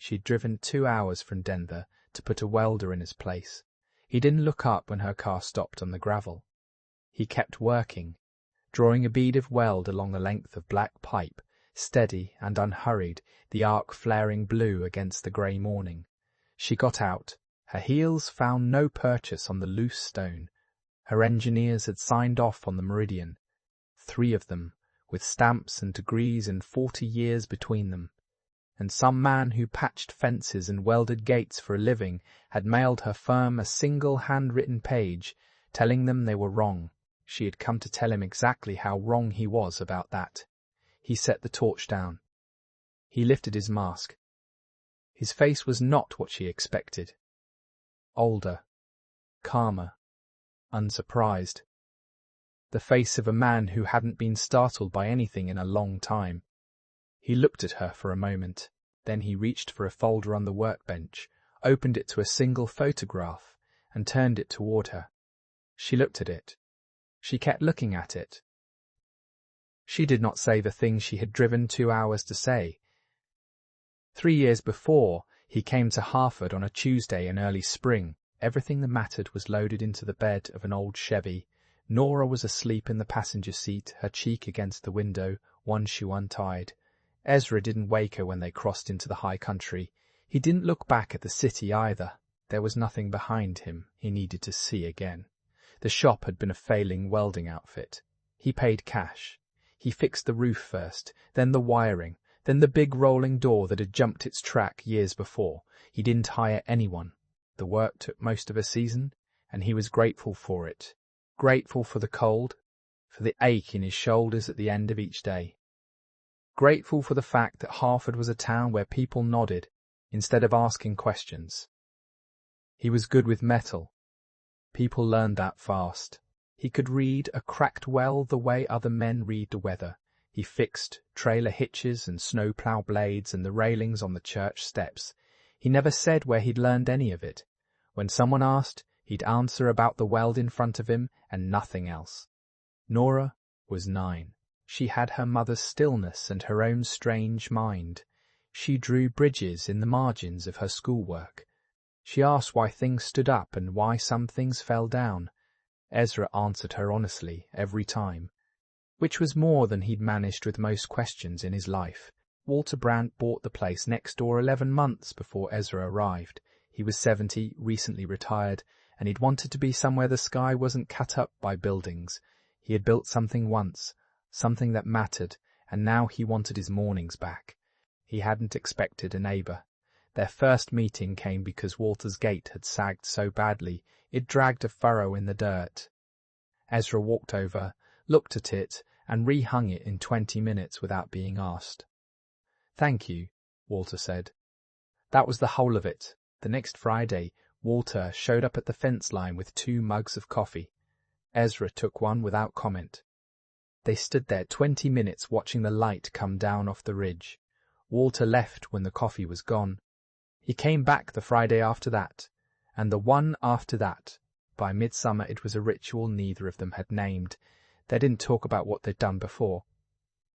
She'd driven 2 hours from Denver to put a welder in his place. He didn't look up when her car stopped on the gravel. He kept working, drawing a bead of weld along the length of black pipe, steady and unhurried, the arc flaring blue against the grey morning. She got out. Her heels found no purchase on the loose stone. Her engineers had signed off on the meridian, 3 of them, with stamps and degrees and 40 years between them. And some man who patched fences and welded gates for a living had mailed her firm a single handwritten page, telling them they were wrong. She had come to tell him exactly how wrong he was about that. He set the torch down. He lifted his mask. His face was not what she expected. Older, calmer, unsurprised. The face of a man who hadn't been startled by anything in a long time. He looked at her for a moment. Then he reached for a folder on the workbench, opened it to a single photograph, and turned it toward her. She looked at it. She kept looking at it. She did not say the things she had driven 2 hours to say. 3 years before, he came to Hartford on a Tuesday in early spring. Everything that mattered was loaded into the bed of an old Chevy. Nora was asleep in the passenger seat, her cheek against the window, one shoe untied. Ezra didn't wake her when they crossed into the high country. He didn't look back at the city either. There was nothing behind him he needed to see again. The shop had been a failing welding outfit. He paid cash. He fixed the roof first, then the wiring, then the big rolling door that had jumped its track years before. He didn't hire anyone. The work took most of a season, and he was grateful for it. Grateful for the cold, for the ache in his shoulders at the end of each day. Grateful for the fact that Hartford was a town where people nodded instead of asking questions. He was good with metal. People learned that fast. He could read a cracked well the way other men read the weather. He fixed trailer hitches and snowplow blades and the railings on the church steps. He never said where he'd learned any of it. When someone asked, he'd answer about the weld in front of him and nothing else. Nora was 9. She had her mother's stillness and her own strange mind. She drew bridges in the margins of her schoolwork. She asked why things stood up and why some things fell down. Ezra answered her honestly every time, which was more than he'd managed with most questions in his life. Walter Brandt bought the place next door 11 months before Ezra arrived. He was 70, recently retired, and he'd wanted to be somewhere the sky wasn't cut up by buildings. He had built something once, something that mattered, and now he wanted his mornings back. He hadn't expected a neighbour. Their first meeting came because Walter's gate had sagged so badly it dragged a furrow in the dirt. Ezra walked over, looked at it, and rehung it in 20 minutes without being asked. "Thank you," Walter said. That was the whole of it. The next Friday, Walter showed up at the fence line with 2 mugs of coffee. Ezra took one without comment. They stood there 20 minutes watching the light come down off the ridge. Walter left when the coffee was gone. He came back the Friday after that, and the one after that. By midsummer it was a ritual neither of them had named. They didn't talk about what they'd done before.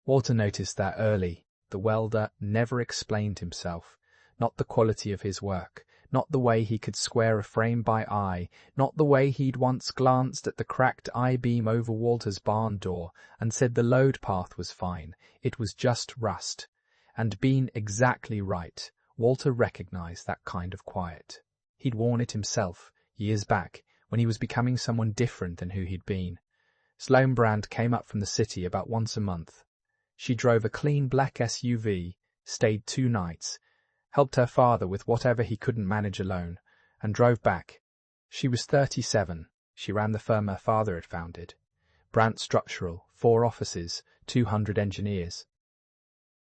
Walter noticed that early. The welder never explained himself, not the quality of his work, not the way he could square a frame by eye, not the way he'd once glanced at the cracked I-beam over Walter's barn door and said the load path was fine, it was just rust. And been exactly right. Walter recognized that kind of quiet. He'd worn it himself, years back, when he was becoming someone different than who he'd been. Sloane Brand came up from the city about once a month. She drove a clean black SUV, stayed 2 nights, helped her father with whatever he couldn't manage alone, and drove back. She was 37. She ran the firm her father had founded. Brandt Structural, 4 offices, 200 engineers.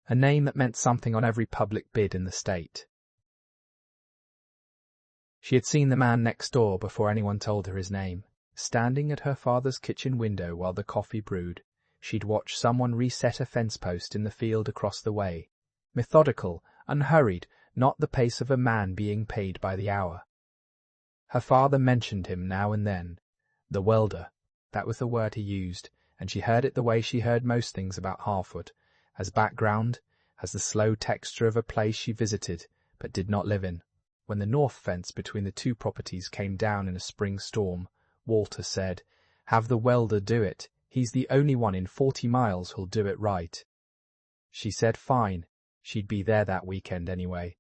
A name that meant something on every public bid in the state. She had seen the man next door before anyone told her his name. Standing at her father's kitchen window while the coffee brewed, she'd watched someone reset a fence post in the field across the way. Methodical, unhurried, not the pace of a man being paid by the hour. Her father mentioned him now and then. The welder, that was the word he used, and she heard it the way she heard most things about Hartford, as background, as the slow texture of a place she visited, but did not live in. When the north fence between the two properties came down in a spring storm, Walter said, "Have the welder do it. He's the only one in 40 miles who'll do it right." She said fine. She'd be there that weekend anyway.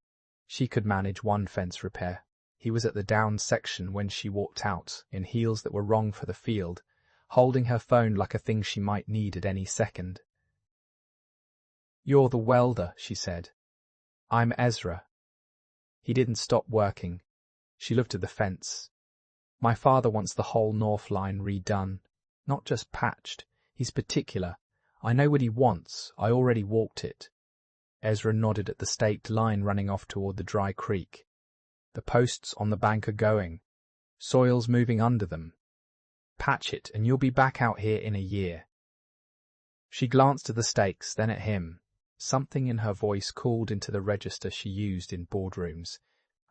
She could manage one fence repair. He was at the down section when she walked out, in heels that were wrong for the field, holding her phone like a thing she might need at any second. "You're the welder," she said. "I'm Ezra." He didn't stop working. She looked at the fence. "My father wants the whole north line redone, not just patched. He's particular. I know what he wants. I already walked it." Ezra nodded at the staked line running off toward the dry creek. "The posts on the bank are going. Soil's moving under them. Patch it, and you'll be back out here in a year." She glanced at the stakes, then at him. Something in her voice called into the register she used in boardrooms.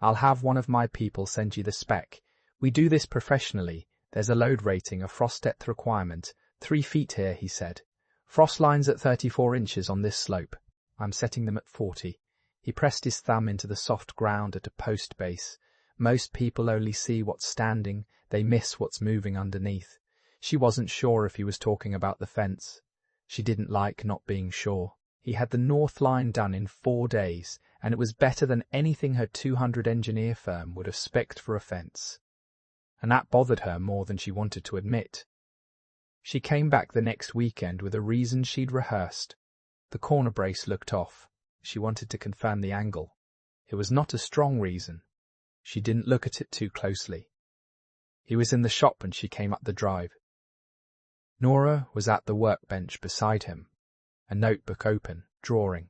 "I'll have one of my people send you the spec. We do this professionally. There's a load rating, a frost depth requirement. 3 feet here," he said. "Frost line's at 34 inches on this slope. I'm setting them at 40. He pressed his thumb into the soft ground at a post base. "Most people only see what's standing. They miss what's moving underneath." She wasn't sure if he was talking about the fence. She didn't like not being sure. He had the north line done in 4 days, and it was better than anything her 200 engineer firm would have spec'd for a fence. And that bothered her more than she wanted to admit. She came back the next weekend with a reason she'd rehearsed. The corner brace looked off. She wanted to confirm the angle. It was not a strong reason. She didn't look at it too closely. He was in the shop when she came up the drive. Nora was at the workbench beside him, a notebook open, drawing.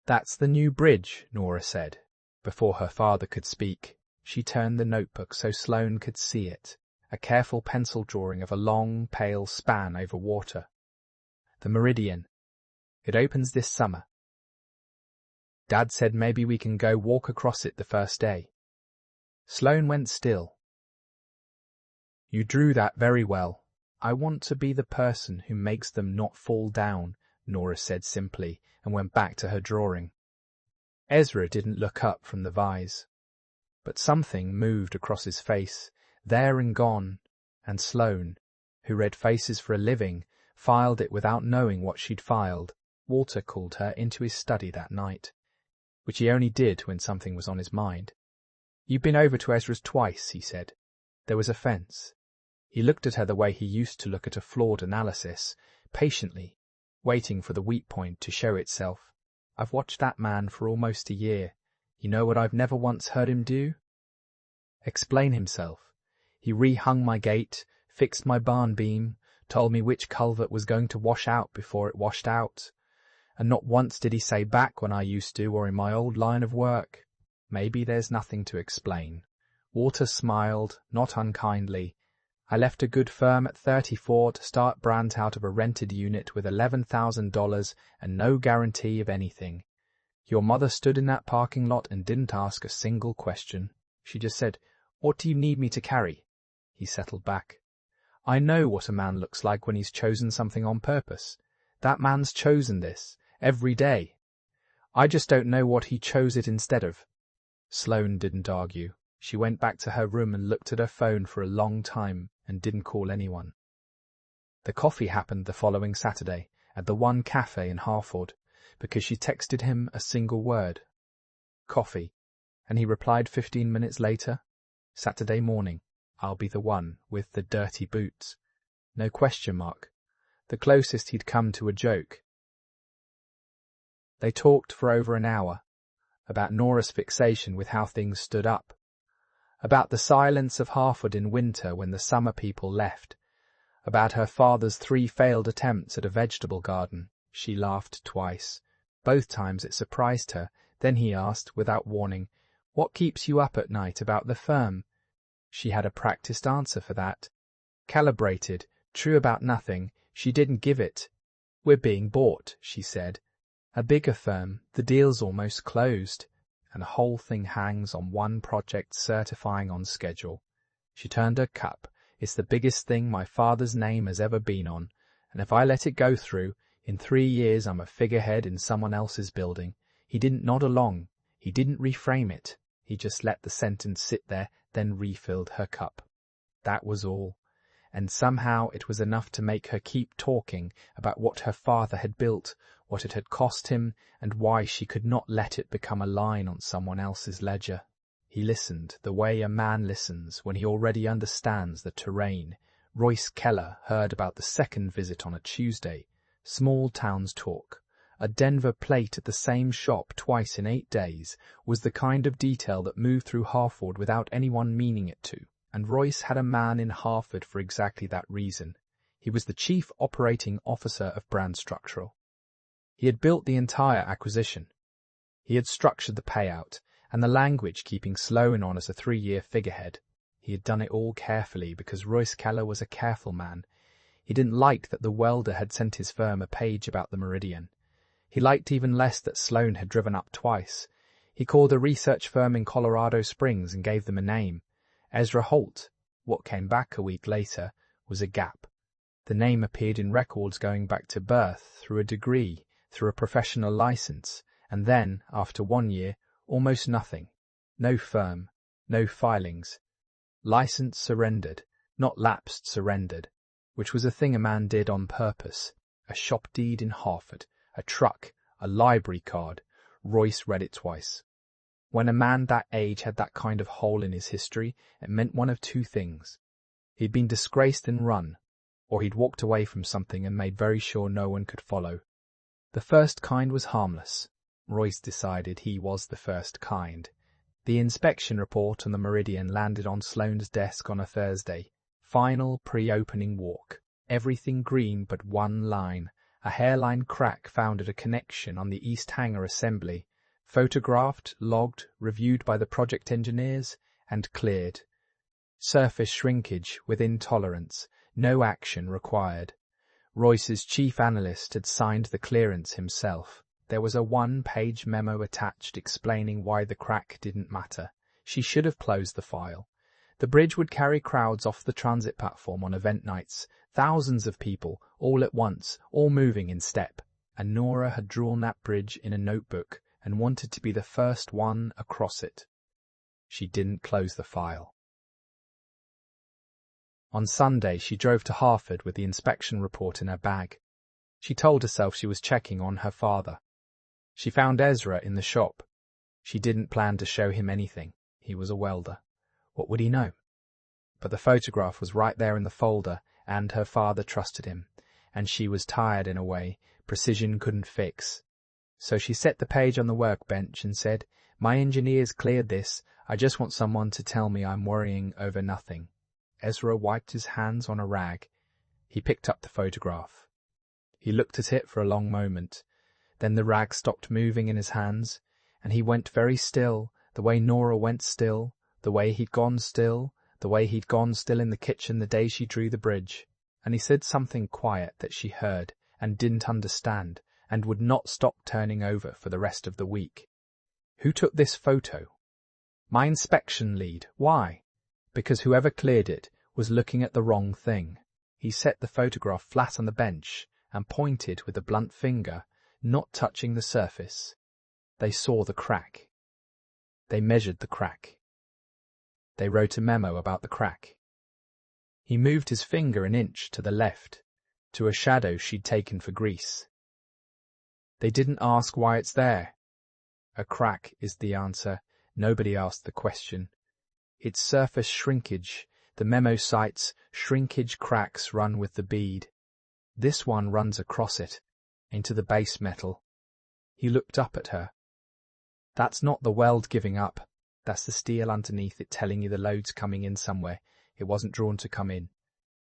"That's the new bridge," Nora said. Before her father could speak, she turned the notebook so Sloane could see it, a careful pencil drawing of a long, pale span over water. "The Meridian. It opens this summer. Dad said maybe we can go walk across it the first day." Sloane went still. "You drew that very well. I want to be the person who makes them not fall down," Nora said simply, and went back to her drawing. Ezra didn't look up from the vise. But something moved across his face, there and gone, and Sloane, who read faces for a living, filed it without knowing what she'd filed. Walter called her into his study that night, which he only did when something was on his mind. "You've been over to Ezra's twice," he said. "There was a fence." He looked at her the way he used to look at a flawed analysis, patiently, waiting for the weak point to show itself. "I've watched that man for almost a year. You know what I've never once heard him do? Explain himself. He rehung my gate, fixed my barn beam, told me which culvert was going to wash out before it washed out. And not once did he say back when I used to or in my old line of work. Maybe there's nothing to explain." Walter smiled, not unkindly. "I left a good firm at 34 to start Brandt out of a rented unit with $11,000 and no guarantee of anything. Your mother stood in that parking lot and didn't ask a single question. She just said, 'What do you need me to carry?'" He settled back. "I know what a man looks like when he's chosen something on purpose. That man's chosen this, every day. I just don't know what he chose it instead of." Sloane didn't argue. She went back to her room and looked at her phone for a long time and didn't call anyone. The coffee happened the following Saturday at the one cafe in Harford, because she texted him a single word, "Coffee," and he replied 15 minutes later, "Saturday morning, I'll be the one with the dirty boots." No question mark. The closest he'd come to a joke. They talked for over an hour, about Nora's fixation with how things stood up, about the silence of Harford in winter when the summer people left, about her father's 3 failed attempts at a vegetable garden. She laughed twice. Both times it surprised her. Then he asked, without warning, "What keeps you up at night about the firm?" She had a practiced answer for that. Calibrated, true about nothing, she didn't give it. "We're being bought," she said. "A bigger firm, the deal's almost closed, and the whole thing hangs on one project certifying on schedule." She turned her cup. "It's the biggest thing my father's name has ever been on, and if I let it go through, in 3 years I'm a figurehead in someone else's building. He didn't nod along. He didn't reframe it. He just let the sentence sit there, then refilled her cup. That was all. And somehow it was enough to make her keep talking about what her father had built, what it had cost him, and why she could not let it become a line on someone else's ledger. He listened, the way a man listens when he already understands the terrain. Royce Keller heard about the second visit on a Tuesday. Small towns talk. A Denver plate at the same shop twice in 8 days was the kind of detail that moved through Harford without anyone meaning it to. And Royce had a man in Harford for exactly that reason. He was the chief operating officer of Brand Structural. He had built the entire acquisition. He had structured the payout, and the language keeping Sloan on as a 3-year figurehead. He had done it all carefully because Royce Keller was a careful man. He didn't like that the welder had sent his firm a page about the Meridian. He liked even less that Sloan had driven up twice. He called a research firm in Colorado Springs and gave them a name. Ezra Holt. What came back a week later was a gap. The name appeared in records going back to birth, through a degree, through a professional license, and then, after 1 year, almost nothing. No firm, no filings. License surrendered, not lapsed surrendered, which was a thing a man did on purpose. A shop deed in Harford, a truck, a library card. Royce read it twice. When a man that age had that kind of hole in his history, it meant one of two things. He'd been disgraced and run, or he'd walked away from something and made very sure no one could follow. The first kind was harmless. Royce decided he was the first kind. The inspection report on the Meridian landed on Sloane's desk on a Thursday. Final pre-opening walk. Everything green but one line. A hairline crack found at a connection on the east hangar assembly. Photographed, logged, reviewed by the project engineers, and cleared. Surface shrinkage within tolerance, no action required. Royce's chief analyst had signed the clearance himself. There was a 1-page memo attached explaining why the crack didn't matter. She should have closed the file. The bridge would carry crowds off the transit platform on event nights, thousands of people, all at once, all moving in step. And Nora had drawn that bridge in a notebook and wanted to be the first one across it. She didn't close the file. On Sunday, she drove to Harford with the inspection report in her bag. She told herself she was checking on her father. She found Ezra in the shop. She didn't plan to show him anything. He was a welder. What would he know? But the photograph was right there in the folder, and her father trusted him. And she was tired in a way precision couldn't fix. So she set the page on the workbench and said, "My engineers cleared this. I just want someone to tell me I'm worrying over nothing." Ezra wiped his hands on a rag. He picked up the photograph. He looked at it for a long moment. Then the rag stopped moving in his hands, and he went very still, the way Nora went still, the way he'd gone still, the way he'd gone still in the kitchen the day she drew the bridge. And he said something quiet that she heard and didn't understand, and would not stop turning over for the rest of the week. Who took this photo? My inspection lead. Why? Because whoever cleared it was looking at the wrong thing. He set the photograph flat on the bench and pointed with a blunt finger, not touching the surface. They saw the crack. They measured the crack. They wrote a memo about the crack. He moved his finger an inch to the left, to a shadow she'd taken for grease. They didn't ask why it's there. A crack is the answer. Nobody asked the question. It's surface shrinkage. The memo cites shrinkage cracks run with the bead. This one runs across it, into the base metal. He looked up at her. That's not the weld giving up. That's the steel underneath it telling you the load's coming in somewhere. It wasn't drawn to come in.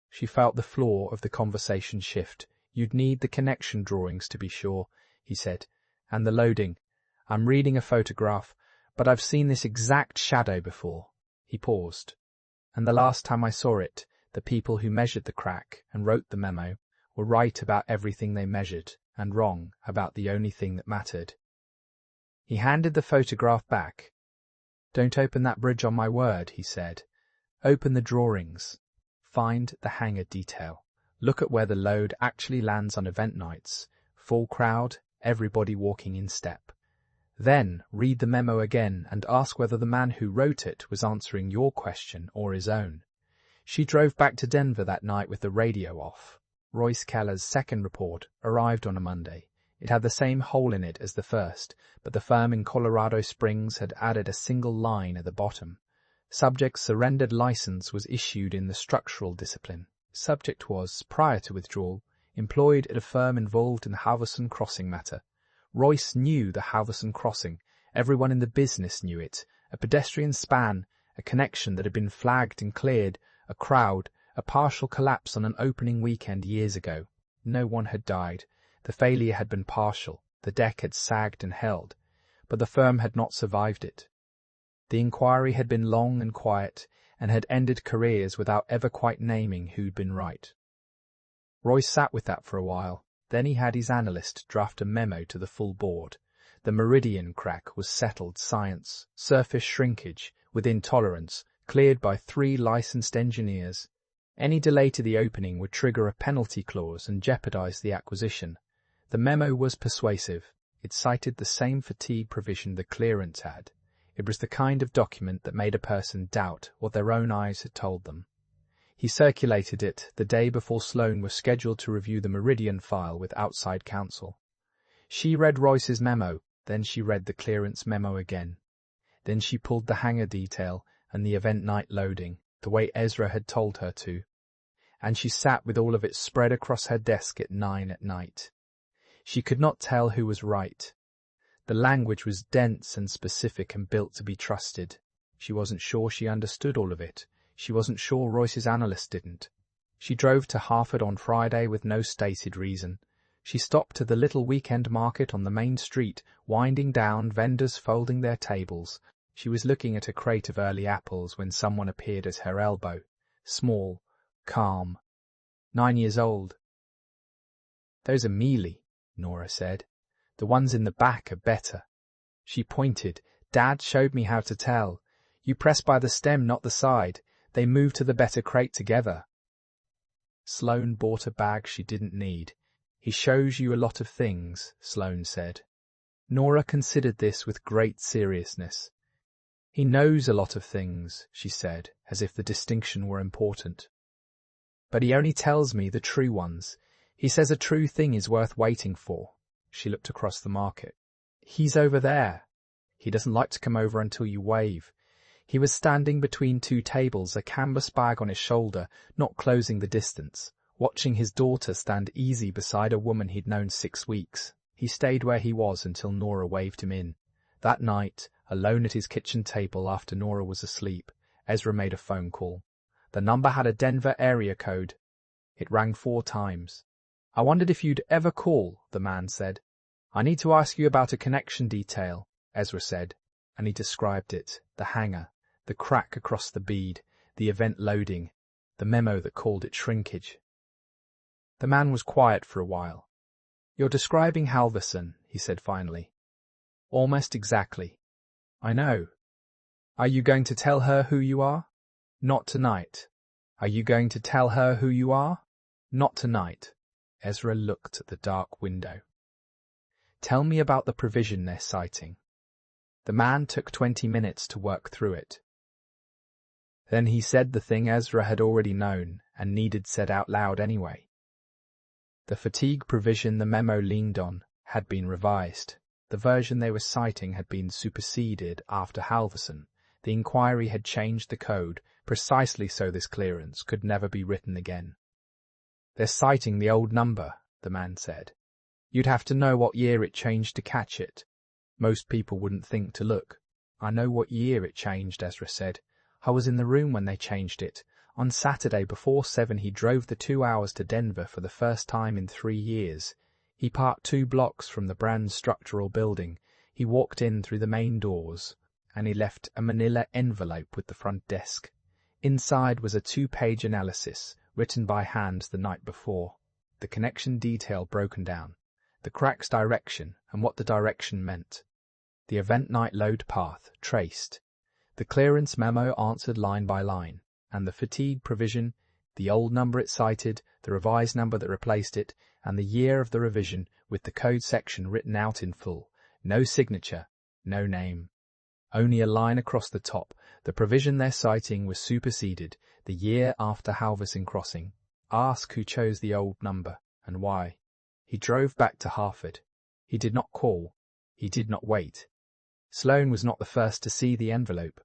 She felt the flaw of the conversation shift. You'd need the connection drawings to be sure, he said. And the loading. I'm reading a photograph, but I've seen this exact shadow before. He paused. And the last time I saw it, the people who measured the crack and wrote the memo were right about everything they measured and wrong about the only thing that mattered. He handed the photograph back. Don't open that bridge on my word, he said. Open the drawings. Find the hangar detail. Look at where the load actually lands on event nights. Full crowd, everybody walking in step. Then read the memo again and ask whether the man who wrote it was answering your question or his own. She drove back to Denver that night with the radio off. Royce Keller's second report arrived on a Monday. It had the same hole in it as the first, but the firm in Colorado Springs had added a single line at the bottom. Subject's surrendered license was issued in the structural discipline. Subject was, prior to withdrawal, employed at a firm involved in the Halverson Crossing matter. Royce knew the Halverson Crossing. Everyone in the business knew it. A pedestrian span, a connection that had been flagged and cleared, a crowd, a partial collapse on an opening weekend years ago. No one had died. The failure had been partial. The deck had sagged and held, but the firm had not survived it. The inquiry had been long and quiet, and had ended careers without ever quite naming who'd been right. Royce sat with that for a while. Then he had his analyst draft a memo to the full board. The meridian crack was settled science, surface shrinkage, within tolerance, cleared by 3 licensed engineers. Any delay to the opening would trigger a penalty clause and jeopardize the acquisition. The memo was persuasive. It cited the same fatigue provision the clearance had. It was the kind of document that made a person doubt what their own eyes had told them. He circulated it the day before Sloan was scheduled to review the Meridian file with outside counsel. She read Royce's memo, then she read the clearance memo again. Then she pulled the hangar detail and the event night loading, the way Ezra had told her to. And she sat with all of it spread across her desk at 9 at night. She could not tell who was right. The language was dense and specific and built to be trusted. She wasn't sure she understood all of it. She wasn't sure Royce's analyst didn't. She drove to Hartford on Friday with no stated reason. She stopped at the little weekend market on the main street, winding down, vendors folding their tables. She was looking at a crate of early apples when someone appeared at her elbow. Small, calm, 9 years old. "Those are mealy," Nora said. "The ones in the back are better." She pointed. "Dad showed me how to tell. You press by the stem, not the side. They move to the better crate together." Sloan bought a bag she didn't need. "He shows you a lot of things," Sloan said. Nora considered this with great seriousness. "He knows a lot of things," she said, as if the distinction were important. "But he only tells me the true ones. He says a true thing is worth waiting for." She looked across the market. "He's over there. He doesn't like to come over until you wave." He was standing between 2 tables, a canvas bag on his shoulder, not closing the distance, watching his daughter stand easy beside a woman he'd known 6 weeks. He stayed where he was until Nora waved him in. That night, alone at his kitchen table after Nora was asleep, Ezra made a phone call. The number had a Denver area code. It rang 4 times. "I wondered if you'd ever call," the man said. "I need to ask you about a connection detail," Ezra said, and he described it, the hangar, the crack across the bead, the event loading, the memo that called it shrinkage. The man was quiet for a while. "You're describing Halverson," he said finally. "Almost exactly." "I know. Are you going to tell her who you are?" "Not tonight." "Are you going to tell her who you are?" "Not tonight." Ezra looked at the dark window. "Tell me about the provision they're citing." The man took 20 minutes to work through it. Then he said the thing Ezra had already known and needed said out loud anyway. The fatigue provision the memo leaned on had been revised. The version they were citing had been superseded after Halverson. The inquiry had changed the code precisely so this clearance could never be written again. "They're citing the old number," the man said. "You'd have to know what year it changed to catch it. Most people wouldn't think to look." "I know what year it changed," Ezra said. "I was in the room when they changed it. On Saturday before 7 he drove the 2 hours to Denver for the first time in 3 years. He parked 2 blocks from the brand structural building. He walked in through the main doors, and he left a manila envelope with the front desk. Inside was a 2-page analysis, written by hand the night before. The connection detail broken down, the crack's direction and what the direction meant. The event night load path traced. The clearance memo answered line by line, and the fatigue provision, the old number it cited, the revised number that replaced it, and the year of the revision with the code section written out in full. No signature, No name. Only a line across the top. The provision they're citing was superseded the year after Halverson Crossing. Ask who chose the old number and why. He drove back to Hartford. He did not call. He did not wait. Sloane was not the first to see the envelope.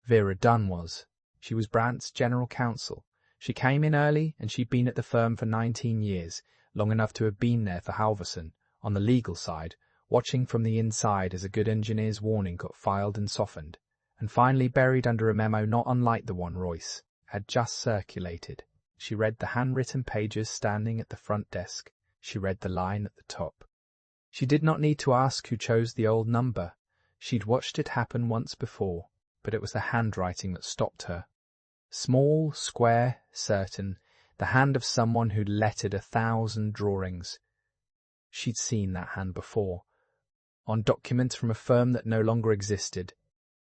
Vera Dunn was. She was Brandt's general counsel. She came in early, and she'd been at the firm for 19 years, long enough to have been there for Halverson, on the legal side, watching from the inside as a good engineer's warning got filed and softened, and finally buried under a memo not unlike the one Royce had just circulated. She read the handwritten pages standing at the front desk. She read the line at the top. She did not need to ask who chose the old number. She'd watched it happen once before, but it was the handwriting that stopped her. Small, square, certain, the hand of someone who'd lettered 1,000 drawings. She'd seen that hand before, on documents from a firm that no longer existed.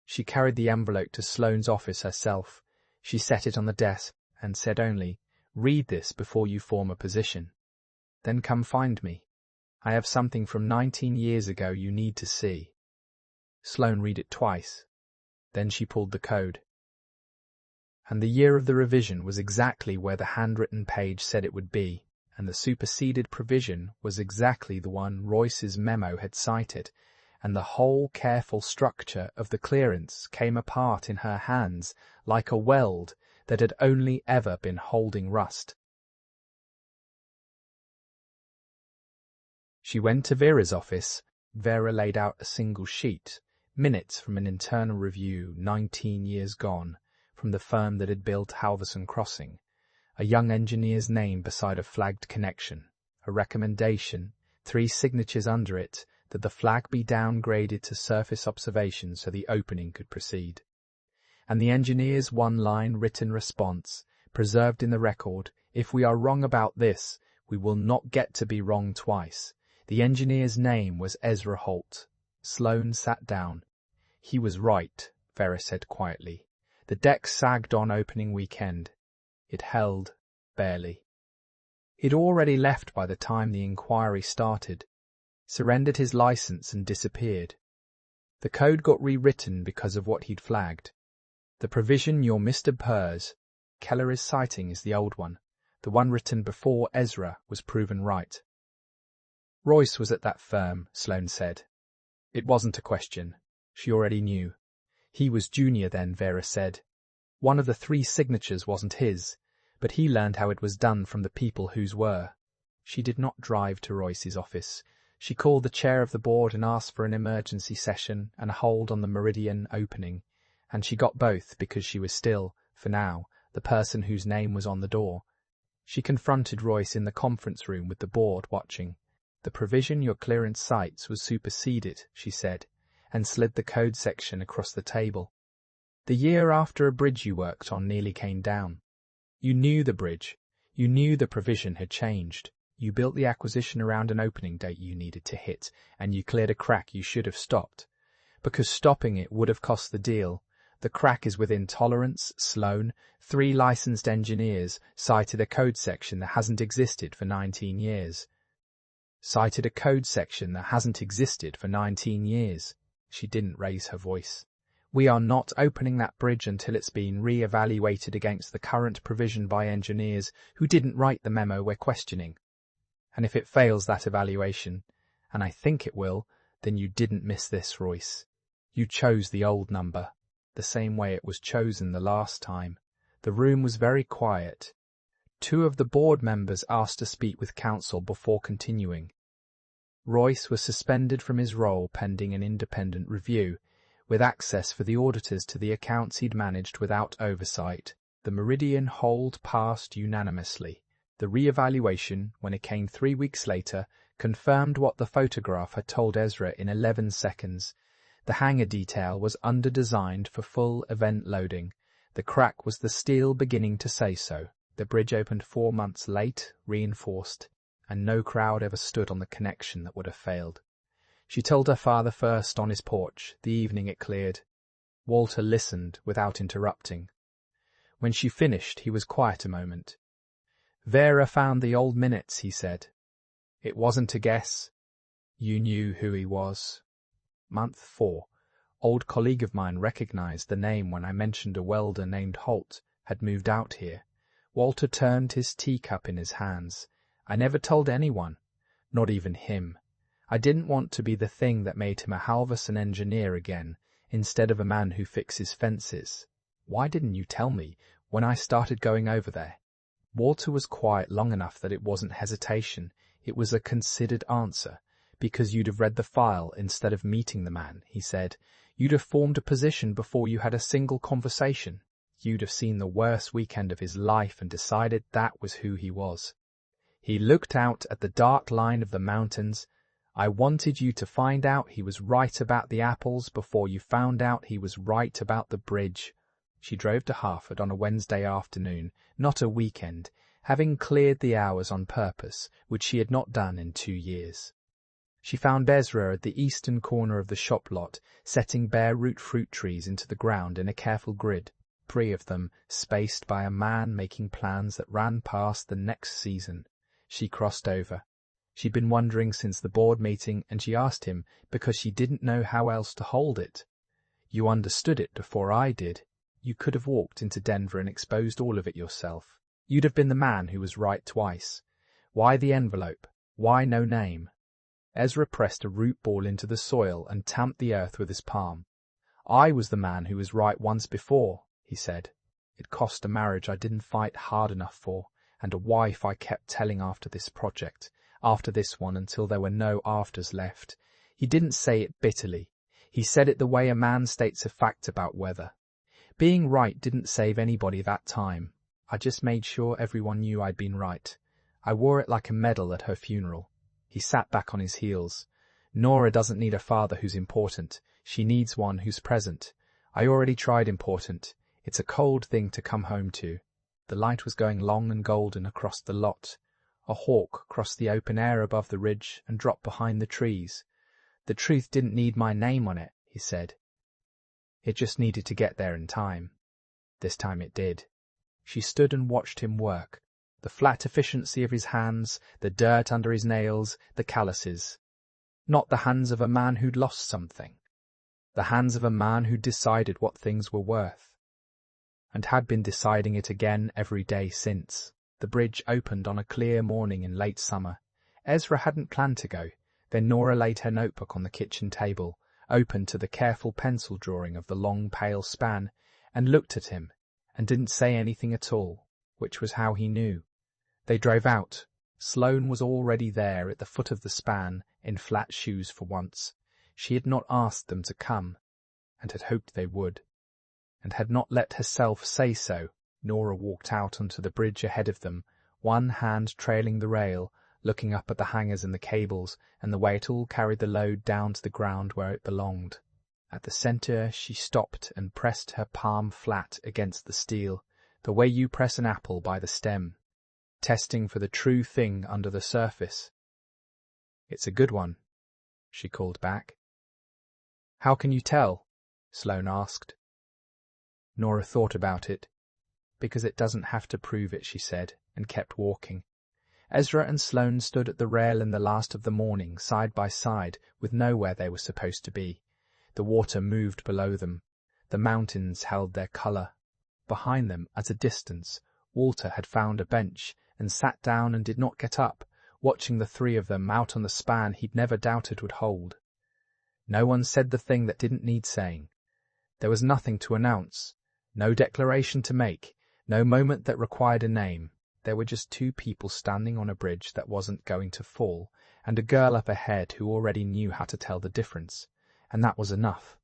She carried the envelope to Sloane's office herself. She set it on the desk and said only, "Read this before you form a position. Then come find me. I have something from 19 years ago you need to see." Sloane read it twice. Then she pulled the code. And the year of the revision was exactly where the handwritten page said it would be, and the superseded provision was exactly the one Royce's memo had cited, and the whole careful structure of the clearance came apart in her hands like a weld that had only ever been holding rust. She went to Vera's office. Vera laid out a single sheet, minutes from an internal review 19 years gone, from the firm that had built Halverson Crossing, a young engineer's name beside a flagged connection, a recommendation, 3 signatures under it, that the flag be downgraded to surface observation so the opening could proceed. And the engineer's one-line written response, preserved in the record, "If we are wrong about this, we will not get to be wrong twice." The engineer's name was Ezra Holt. Sloane sat down. "He was right," Vera said quietly. The deck sagged on opening weekend. It held, barely. He'd already left by the time the inquiry started, surrendered his license and disappeared. The code got rewritten because of what he'd flagged. The provision your Mr. Purrs, Keller is citing is the old one. The one written before Ezra was proven right. Royce was at that firm, Sloane said. It wasn't a question. She already knew. He was junior then, Vera said. One of the 3 signatures wasn't his, but he learned how it was done from the people whose were. She did not drive to Royce's office. She called the chair of the board and asked for an emergency session and a hold on the Meridian opening, and she got both because she was still, for now, the person whose name was on the door. She confronted Royce in the conference room with the board watching. "The provision your clearance cites was superseded," she said, and slid the code section across the table. "The year after a bridge you worked on nearly came down. You knew the bridge. You knew the provision had changed. You built the acquisition around an opening date you needed to hit, and you cleared a crack you should have stopped. Because stopping it would have cost the deal. The crack is within tolerance." Sloane, 3 licensed engineers, cited a code section that hasn't existed for 19 years. Cited a code section that hasn't existed for 19 years. She didn't raise her voice. "We are not opening that bridge until it's been re-evaluated against the current provision by engineers who didn't write the memo we're questioning. And if it fails that evaluation, and I think it will, then you didn't miss this, Royce. You chose the old number, the same way it was chosen the last time." The room was very quiet. 2 of the board members asked to speak with counsel before continuing. Royce was suspended from his role pending an independent review, with access for the auditors to the accounts he'd managed without oversight. The Meridian hold passed unanimously. The re-evaluation, when it came 3 weeks later, confirmed what the photograph had told Ezra in 11 seconds. The hangar detail was under-designed for full event loading. The crack was the steel beginning to say so. The bridge opened 4 months late, reinforced, and no crowd ever stood on the connection that would have failed. She told her father first on his porch, the evening it cleared. Walter listened without interrupting. When she finished, he was quiet a moment. "Vera found the old minutes," he said. "It wasn't a guess. You knew who he was." Month 4. Old colleague of mine recognized the name when I mentioned a welder named Holt had moved out here. Walter turned his teacup in his hands. I never told anyone, not even him. I didn't want to be the thing that made him a Halverson engineer again, instead of a man who fixes fences. Why didn't you tell me when I started going over there? Walter was quiet long enough that it wasn't hesitation, it was a considered answer. Because you'd have read the file instead of meeting the man, he said. You'd have formed a position before you had a single conversation. You'd have seen the worst weekend of his life and decided that was who he was. He looked out at the dark line of the mountains. I wanted you to find out he was right about the apples before you found out he was right about the bridge. She drove to Hartford on a Wednesday afternoon, not a weekend, having cleared the hours on purpose, which she had not done in 2 years. She found Ezra at the eastern corner of the shop lot, setting bare root fruit trees into the ground in a careful grid, 3 of them spaced by a man making plans that ran past the next season. She crossed over. She'd been wondering since the board meeting, and she asked him because she didn't know how else to hold it. You understood it before I did. You could have walked into Denver and exposed all of it yourself. You'd have been the man who was right twice. Why the envelope? Why no name? Ezra pressed a root ball into the soil and tamped the earth with his palm. I was the man who was right once before, he said. It cost a marriage I didn't fight hard enough for, and a wife I kept telling after this project, after this one until there were no afters left. He didn't say it bitterly. He said it the way a man states a fact about weather. Being right didn't save anybody that time. I just made sure everyone knew I'd been right. I wore it like a medal at her funeral. He sat back on his heels. Nora doesn't need a father who's important. She needs one who's present. I already tried important. It's a cold thing to come home to. The light was going long and golden across the lot. A hawk crossed the open air above the ridge and dropped behind the trees. The truth didn't need my name on it, he said. It just needed to get there in time. This time it did. She stood and watched him work. The flat efficiency of his hands, the dirt under his nails, the calluses. Not the hands of a man who'd lost something. The hands of a man who'd decided what things were worth. And had been deciding it again every day since. The bridge opened on a clear morning in late summer. Ezra hadn't planned to go. Then Nora laid her notebook on the kitchen table, opened to the careful pencil drawing of the long pale span, and looked at him, and didn't say anything at all, which was how he knew. They drove out. Sloane was already there at the foot of the span, in flat shoes for once. She had not asked them to come, and had hoped they would, and had not let herself say so. Nora walked out onto the bridge ahead of them, one hand trailing the rail, looking up at the hangers and the cables, and the way it all carried the load down to the ground where it belonged. At the centre she stopped and pressed her palm flat against the steel, the way you press an apple by the stem, testing for the true thing under the surface. It's a good one, she called back. How can you tell? Sloane asked. Nora thought about it. Because it doesn't have to prove it, she said, and kept walking. Ezra and Sloane stood at the rail in the last of the morning, side by side, with nowhere they were supposed to be. The water moved below them. The mountains held their colour. Behind them, at a distance, Walter had found a bench and sat down and did not get up, watching the 3 of them out on the span he'd never doubted would hold. No one said the thing that didn't need saying. There was nothing to announce, no declaration to make, no moment that required a name. There were just 2 people standing on a bridge that wasn't going to fall, and a girl up ahead who already knew how to tell the difference, and that was enough.